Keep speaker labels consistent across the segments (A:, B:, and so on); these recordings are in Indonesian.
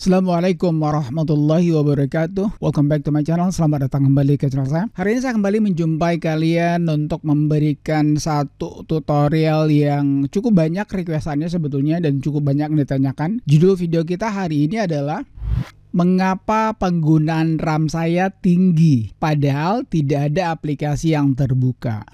A: Assalamualaikum warahmatullahi wabarakatuh. Welcome back to my channel. Selamat datang kembali ke channel saya. Hari ini saya kembali menjumpai kalian untuk memberikan satu tutorial yang cukup banyak requestannya sebetulnya dan cukup banyak yang ditanyakan. Judul video kita hari ini adalah mengapa penggunaan RAM saya tinggi padahal tidak ada aplikasi yang terbuka.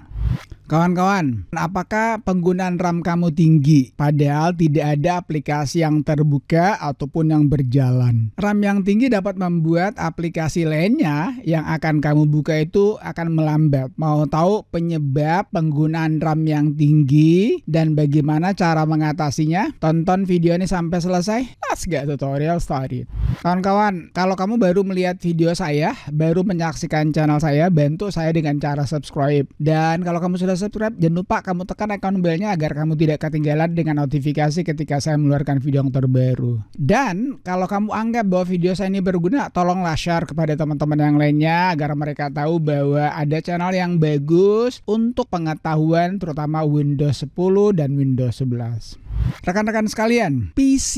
A: Kawan-kawan, apakah penggunaan RAM kamu tinggi padahal tidak ada aplikasi yang terbuka ataupun yang berjalan? RAM yang tinggi dapat membuat aplikasi lainnya yang akan kamu buka itu akan melambat. Mau tahu penyebab penggunaan RAM yang tinggi dan bagaimana cara mengatasinya? Tonton video ini sampai selesai. Let's get tutorial started. Kawan-kawan, kalau kamu baru melihat video saya, baru menyaksikan channel saya, bantu saya dengan cara subscribe. Dan kalau kamu sudah subscribe, jangan lupa kamu tekan icon belnya agar kamu tidak ketinggalan dengan notifikasi ketika saya mengeluarkan video yang terbaru. Dan kalau kamu anggap bahwa video saya ini berguna, tolonglah share kepada teman-teman yang lainnya agar mereka tahu bahwa ada channel yang bagus untuk pengetahuan terutama Windows 10 dan Windows 11. Rekan-rekan sekalian, PC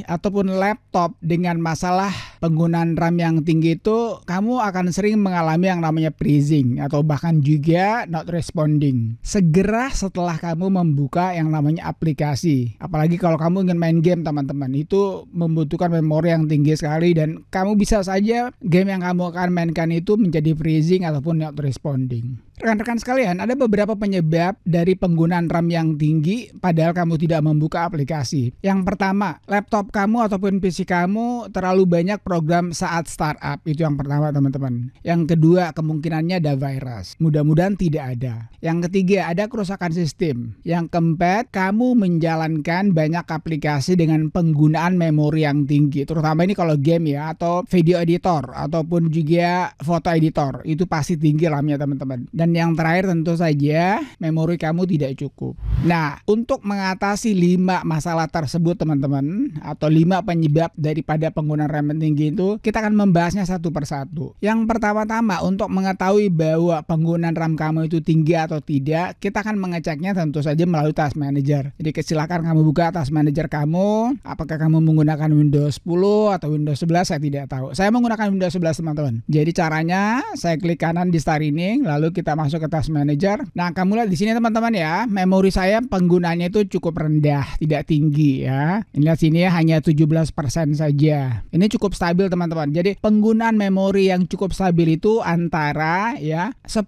A: ataupun laptop dengan masalah penggunaan RAM yang tinggi itu kamu akan sering mengalami yang namanya freezing atau bahkan juga not responding. Segera setelah kamu membuka yang namanya aplikasi. Apalagi kalau kamu ingin main game teman-teman, itu membutuhkan memori yang tinggi sekali dan kamu bisa saja game yang kamu akan mainkan itu menjadi freezing ataupun not responding. Rekan-rekan sekalian, ada beberapa penyebab dari penggunaan RAM yang tinggi padahal kamu tidak membuka aplikasi. Yang pertama, laptop kamu ataupun PC kamu terlalu banyak program saat startup. Itu yang pertama teman-teman. Yang kedua, kemungkinannya ada virus. Mudah-mudahan tidak ada. Yang ketiga, ada kerusakan sistem. Yang keempat, kamu menjalankan banyak aplikasi dengan penggunaan memori yang tinggi. Terutama ini kalau game ya, atau video editor, ataupun juga foto editor. Itu pasti tinggi RAM-nya teman-teman. Dan yang terakhir tentu saja memori kamu tidak cukup. Nah, untuk mengatasi 5 masalah tersebut teman-teman, atau 5 penyebab daripada penggunaan RAM yang tinggi itu, kita akan membahasnya satu persatu. Yang pertama-tama, untuk mengetahui bahwa penggunaan RAM kamu itu tinggi atau tidak, kita akan mengeceknya tentu saja melalui Task Manager. Jadi silakan kamu buka Task Manager kamu. Apakah kamu menggunakan Windows 10 atau Windows 11, saya tidak tahu. Saya menggunakan Windows 11 teman-teman. Jadi caranya saya klik kanan di Start Ini, lalu kita masuk ke Task Manager. Nah, kamu lihat di sini teman-teman ya, memori saya penggunaannya itu cukup rendah, tidak tinggi ya. Ini lihat sini ya, hanya 17% saja. Ini cukup stabil teman-teman. Jadi penggunaan memori yang cukup stabil itu antara ya 10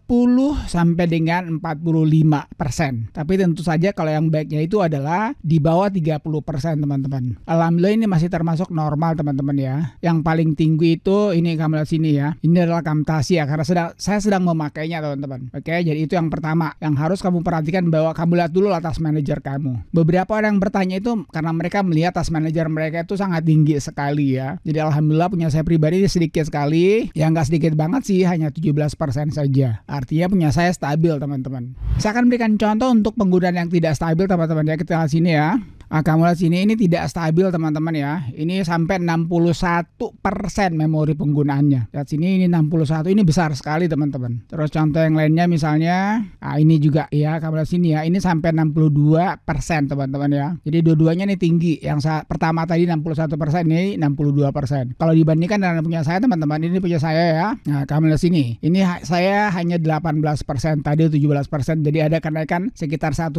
A: sampai dengan 45%. Tapi tentu saja kalau yang baiknya itu adalah di bawah 30% teman-teman. Alhamdulillah ini masih termasuk normal teman-teman ya. Yang paling tinggi itu ini kamu lihat sini ya. Ini adalah Camtasia karena saya sedang memakainya teman-teman. Oke, jadi itu yang pertama yang harus kamu perhatikan, bahwa kamu lihat dulu Task Manager kamu. Beberapa orang yang bertanya itu karena mereka melihat Task Manager mereka itu sangat tinggi sekali ya. Jadi alhamdulillah punya saya pribadi ini sedikit sekali, ya nggak sedikit banget sih, hanya 17% saja. Artinya punya saya stabil teman-teman. Saya akan berikan contoh untuk penggunaan yang tidak stabil teman-teman ya. Kita lihat sini ya. Nah, kamu lihat sini ini tidak stabil teman-teman ya. Ini sampai 61% memori penggunaannya. Lihat sini ini 61, ini besar sekali teman-teman. Terus contoh yang lainnya misalnya, nah ini juga ya, kamu lihat sini ya. Ini sampai 62% teman-teman ya. Jadi dua-duanya ini tinggi. Yang pertama tadi 61%, ini 62%. Kalau dibandingkan dengan punya saya teman-teman, ini punya saya ya. Nah, kamu lihat sini. Ini saya hanya 18%, tadi 17%. Jadi ada kenaikan sekitar 1%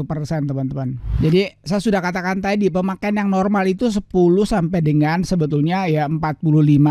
A: teman-teman. Jadi saya sudah katakan tadi pemakaian yang normal itu 10 sampai dengan sebetulnya ya 45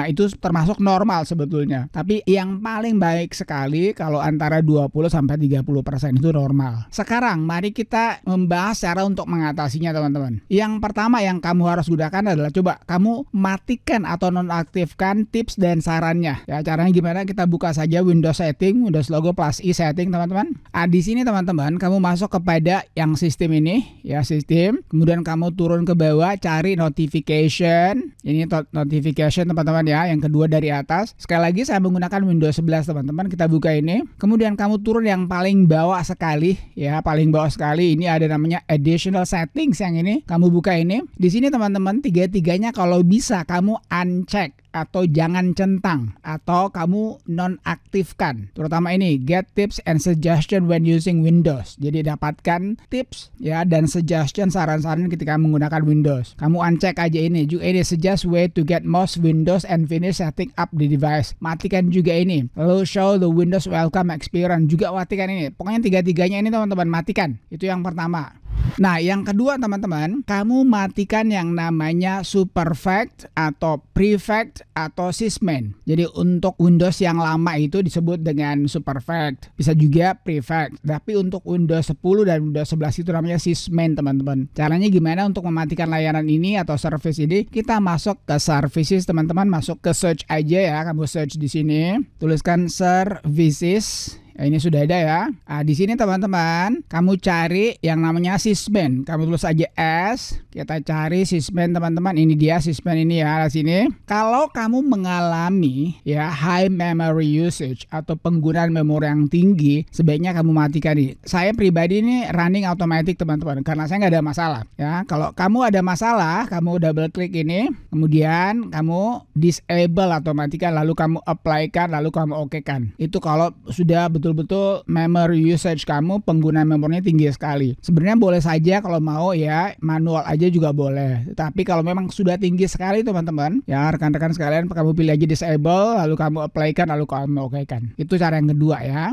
A: itu termasuk normal sebetulnya. Tapi yang paling baik sekali kalau antara 20 sampai 30% itu normal. Sekarang mari kita membahas cara untuk mengatasinya teman-teman. Yang pertama yang kamu harus gunakan adalah coba kamu matikan atau nonaktifkan tips dan sarannya. Ya, caranya gimana? Kita buka saja Windows Setting, Windows logo plus I setting teman-teman. Ah, di sini teman-teman kamu masuk kepada yang sistem ini ya, sistem. Kemudian kamu turun ke bawah, cari notification. Ini notification teman-teman ya, yang kedua dari atas. Sekali lagi saya menggunakan Windows 11 teman-teman. Kita buka ini. Kemudian kamu turun yang paling bawah sekali ya, paling bawah sekali. Ini ada namanya additional settings yang ini. Kamu buka ini. Di sini teman-teman tiga-tiganya kalau bisa kamu uncheck atau jangan centang, atau kamu nonaktifkan. Terutama ini, get tips and suggestion when using Windows. Jadi dapatkan tips ya dan suggestion, saran-saran ketika menggunakan Windows. Kamu uncek aja ini. Juga ini suggest way to get most Windows and finish setting up the device. Matikan juga ini. Lalu show the Windows welcome experience. Juga matikan ini. Pokoknya tiga-tiganya ini teman-teman matikan. Itu yang pertama. Nah, yang kedua teman-teman, kamu matikan yang namanya Superfact atau Prefect atau Sysman. Jadi untuk Windows yang lama itu disebut dengan Superfact, bisa juga Prefect. Tapi untuk Windows 10 dan Windows 11 itu namanya Sysman, teman-teman. Caranya gimana untuk mematikan layanan ini atau service ini? Kita masuk ke services, teman-teman, masuk ke search aja ya. Kamu search di sini, tuliskan services. Ya, ini sudah ada ya. Nah, di sini teman-teman, kamu cari yang namanya Sysman. Kamu tulis aja S. Kita cari Sysman, teman-teman. Ini dia Sysman ini ya, di sini. Kalau kamu mengalami ya high memory usage atau penggunaan memori yang tinggi, sebaiknya kamu matikan ini. Saya pribadi ini running automatic, teman-teman, karena saya nggak ada masalah. Ya, kalau kamu ada masalah, kamu double klik ini, kemudian kamu disable atau matikan, lalu kamu apply-kan, lalu kamu oke-kan. Itu kalau sudah betul-betul memory usage kamu, penggunaan memorinya tinggi sekali. Sebenarnya boleh saja kalau mau ya manual aja juga boleh. Tapi kalau memang sudah tinggi sekali teman-teman, ya rekan-rekan sekalian, kamu pilih aja disable, lalu kamu apply-kan, lalu kamu oke-kan. Itu cara yang kedua ya.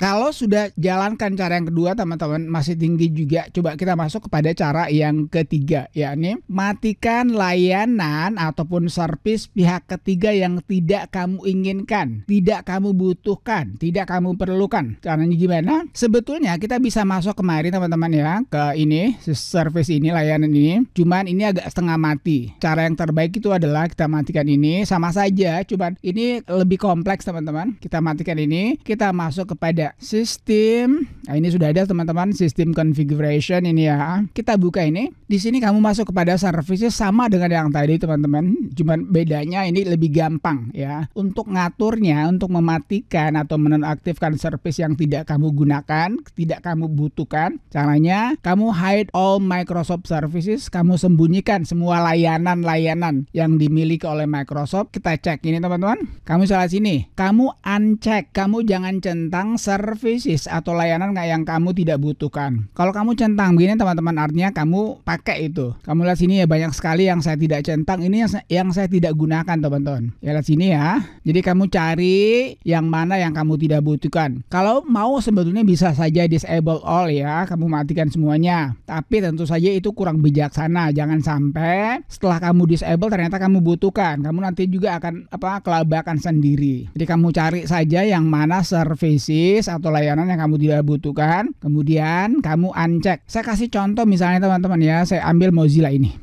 A: Kalau sudah jalankan cara yang kedua teman-teman masih tinggi juga, coba kita masuk kepada cara yang ketiga, yakni matikan layanan ataupun service pihak ketiga yang tidak kamu inginkan, tidak kamu butuhkan, tidak kamu perlukan. Caranya gimana? Sebetulnya kita bisa masuk kemari teman-teman ya, ke ini service ini, layanan ini, cuman ini agak setengah mati. Cara yang terbaik itu adalah kita matikan ini, sama saja, cuman ini lebih kompleks teman-teman. Kita matikan ini, kita masuk kepada sistem. Nah, ini sudah ada teman-teman, sistem configuration ini ya. Kita buka ini. Di sini kamu masuk kepada services sama dengan yang tadi teman-teman. Cuman bedanya ini lebih gampang ya. Untuk ngaturnya, untuk mematikan atau menonaktifkan service yang tidak kamu gunakan, tidak kamu butuhkan. Caranya kamu hide all Microsoft services. Kamu sembunyikan semua layanan-layanan yang dimiliki oleh Microsoft. Kita cek ini teman-teman. Kamu salah sini. Kamu uncheck. Kamu jangan centang services atau layanan yang kamu tidak butuhkan. Kalau kamu centang begini teman-teman, artinya kamu pakai itu. Kamu lihat sini ya, banyak sekali yang saya tidak centang. Ini yang saya tidak gunakan teman-teman. Ya lihat sini ya. Jadi kamu cari yang mana yang kamu tidak butuhkan. Kalau mau sebetulnya bisa saja disable all ya, kamu matikan semuanya. Tapi tentu saja itu kurang bijaksana. Jangan sampai setelah kamu disable ternyata kamu butuhkan. Kamu nanti juga akan kelabakan sendiri. Jadi kamu cari saja yang mana services atau layanan yang kamu tidak butuhkan, kemudian kamu uncheck. Saya kasih contoh misalnya teman-teman ya, saya ambil Mozilla ini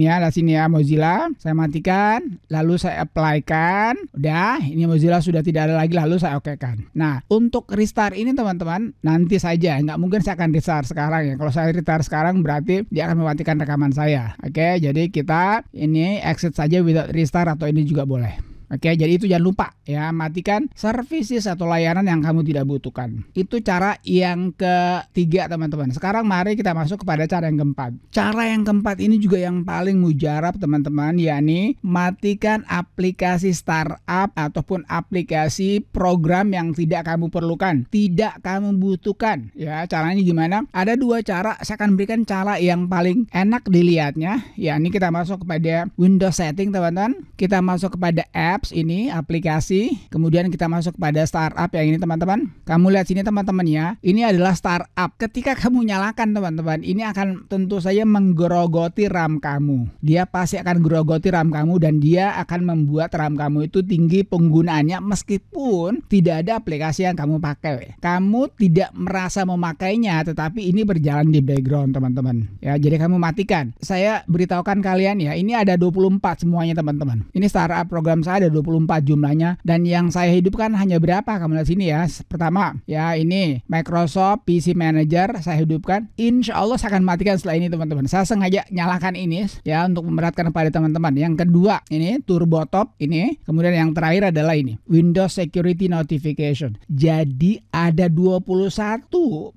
A: ya, di sini ya Mozilla, saya matikan, lalu saya apply-kan, udah, ini Mozilla sudah tidak ada lagi, lalu saya oke-kan. Nah, untuk restart ini teman-teman, nanti saja, nggak mungkin saya akan restart sekarang ya. Kalau saya restart sekarang berarti dia akan mematikan rekaman saya. Oke, jadi kita ini exit saja without restart atau ini juga boleh. Oke, jadi itu jangan lupa ya, matikan services atau layanan yang kamu tidak butuhkan. Itu cara yang ketiga teman-teman. Sekarang mari kita masuk kepada cara yang keempat. Cara yang keempat ini juga yang paling mujarab teman-teman, yakni matikan aplikasi startup ataupun aplikasi program yang tidak kamu perlukan, tidak kamu butuhkan. Ya, caranya gimana? Ada dua cara, saya akan berikan cara yang paling enak dilihatnya, yakni kita masuk kepada Windows setting teman-teman. Kita masuk kepada app ini, aplikasi, kemudian kita masuk pada startup yang ini teman-teman. Kamu lihat sini teman-teman ya, ini adalah startup. Ketika kamu nyalakan teman-teman, ini akan tentu saja menggerogoti RAM kamu. Dia pasti akan gerogoti RAM kamu dan dia akan membuat RAM kamu itu tinggi penggunaannya meskipun tidak ada aplikasi yang kamu pakai. Kamu tidak merasa memakainya, tetapi ini berjalan di background teman-teman. Ya, jadi kamu matikan. Saya beritahukan kalian ya, ini ada 24 semuanya teman-teman. Ini startup program saya ada ada 24 jumlahnya, dan yang saya hidupkan hanya berapa? Kamu lihat sini ya. Pertama ya, ini Microsoft PC Manager saya hidupkan. Insya Allah saya akan matikan setelah ini teman-teman. Saya sengaja nyalakan ini ya untuk memberatkan kepada teman-teman. Yang kedua ini Turbo Top ini. Kemudian yang terakhir adalah ini Windows Security Notification. Jadi ada 21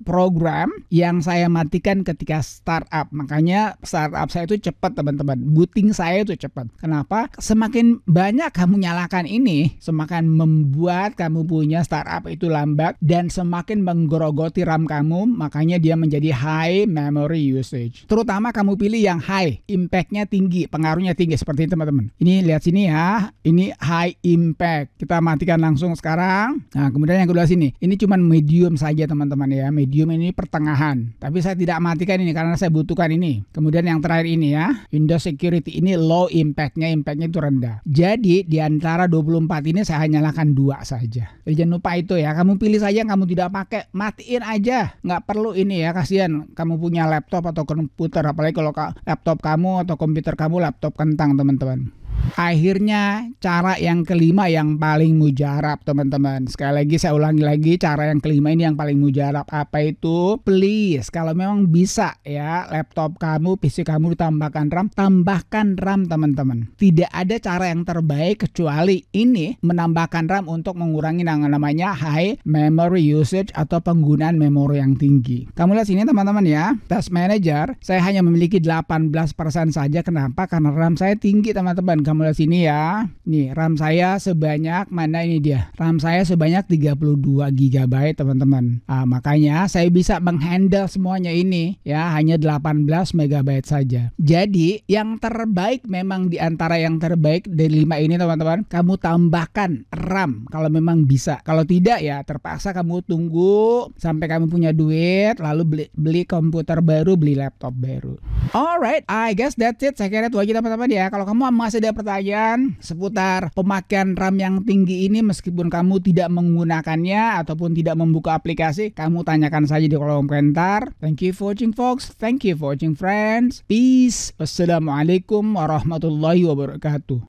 A: program yang saya matikan ketika startup. Makanya startup saya itu cepat teman-teman. Booting saya itu cepat. Kenapa? Semakin banyak kamu nyalakan ini, semakin membuat kamu punya startup itu lambat dan semakin menggerogoti RAM kamu. Makanya dia menjadi high memory usage. Terutama kamu pilih yang high, impact-nya tinggi, pengaruhnya tinggi seperti itu teman-teman. Ini lihat sini ya. Ini high impact. Kita matikan langsung sekarang. Nah, kemudian yang kedua sini. Ini cuma medium saja teman-teman ya. Medium ini pertengahan. Tapi saya tidak matikan ini karena saya butuhkan ini. Kemudian yang terakhir ini ya. Windows Security ini low impact-nya. Impact-nya itu rendah. Jadi di antara 24 ini saya nyalakan 2 saja. Jadi jangan lupa itu ya. Kamu pilih saja yang kamu tidak pakai. Matiin aja. Nggak perlu ini ya. Kasihan kamu punya laptop atau komputer. Apalagi kalau laptop kamu atau komputer kamu laptop kentang teman-teman. Akhirnya cara yang kelima yang paling mujarab teman-teman. Sekali lagi saya ulangi lagi, cara yang kelima ini yang paling mujarab. Apa itu? Please kalau memang bisa ya laptop kamu, PC kamu ditambahkan RAM, tambahkan RAM teman-teman. Tidak ada cara yang terbaik kecuali ini menambahkan RAM untuk mengurangi yang namanya high memory usage atau penggunaan memori yang tinggi. Kamu lihat sini teman-teman ya. Task Manager saya hanya memiliki 18% saja. Kenapa? Karena RAM saya tinggi teman-teman. Kamu lihat sini ya. Nih RAM saya sebanyak, mana ini dia, RAM saya sebanyak 32 GB teman-teman. Makanya saya bisa menghandle semuanya ini ya, hanya 18 MB saja. Jadi yang terbaik memang di antara yang terbaik dari 5 ini teman-teman, kamu tambahkan RAM kalau memang bisa. Kalau tidak ya terpaksa kamu tunggu sampai kamu punya duit lalu beli komputer baru, beli laptop baru. Alright, I guess that's it. Saya kira itu aja teman-teman ya. Kalau kamu masih ada pertanyaan seputar pemakaian RAM yang tinggi ini meskipun kamu tidak menggunakannya ataupun tidak membuka aplikasi, kamu tanyakan saja di kolom komentar. Thank you for watching folks. Thank you for watching friends. Peace. Wassalamualaikum warahmatullahi wabarakatuh.